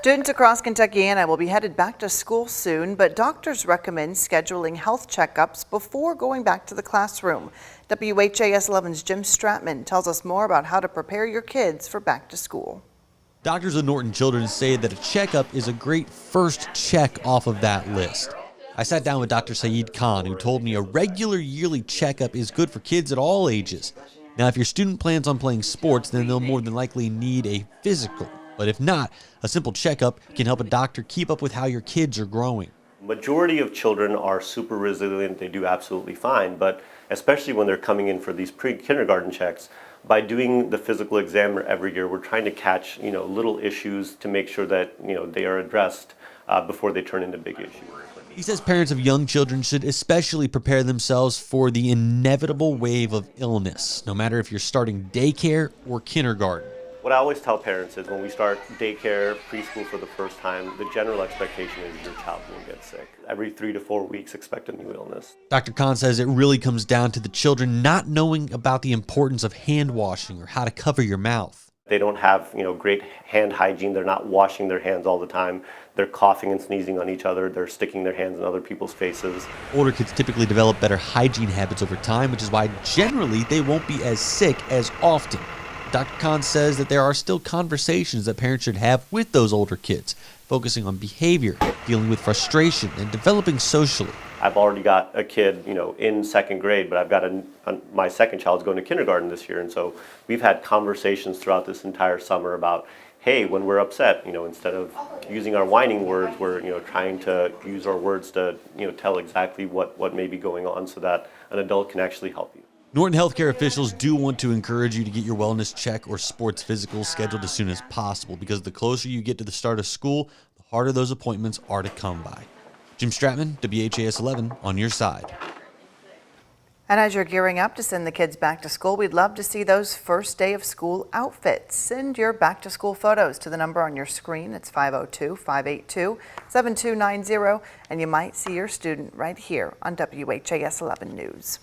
Students across Kentuckiana will be headed back to school soon, but doctors recommend scheduling health checkups before going back to the classroom. WHAS 11's Jim Stratman tells us more about how to prepare your kids for back to school. Doctors at Norton Children say that a checkup is a great first check off of that list. I sat down with Dr. Saeed Khan, who told me a regular yearly checkup is good for kids at all ages. Now, if your student plans on playing sports, then they'll more than likely need a physical. But if not, a simple checkup can help a doctor keep up with how your kids are growing. Majority of children are super resilient, they do absolutely fine, but especially when they're coming in for these pre-kindergarten checks, by doing the physical exam every year, we're trying to catch, little issues to make sure that, they are addressed before they turn into big issues. He says parents of young children should especially prepare themselves for the inevitable wave of illness, no matter if you're starting daycare or kindergarten. What I always tell parents is when we start daycare, preschool for the first time, the general expectation is your child will get sick. Every 3 to 4 weeks, expect a new illness. Dr. Khan says it really comes down to the children not knowing about the importance of hand washing or how to cover your mouth. They don't have, great hand hygiene. They're not washing their hands all the time. They're coughing and sneezing on each other. They're sticking their hands in other people's faces. Older kids typically develop better hygiene habits over time, which is why generally they won't be as sick as often. Dr. Khan says that there are still conversations that parents should have with those older kids, focusing on behavior, dealing with frustration, and developing socially. I've already got a kid, in second grade, but I've got my second child's going to kindergarten this year, and so we've had conversations throughout this entire summer about, hey, when we're upset, instead of using our whining words, we're, trying to use our words to, tell exactly what may be going on so that an adult can actually help you. Norton healthcare officials do want to encourage you to get your wellness check or sports physicals scheduled as soon as possible, because the closer you get to the start of school, the harder those appointments are to come by. Jim Stratman, WHAS 11, on your side. And as you're gearing up to send the kids back to school, we'd love to see those first day of school outfits. Send your back to school photos to the number on your screen. It's 502-582-7290, and you might see your student right here on WHAS 11 News.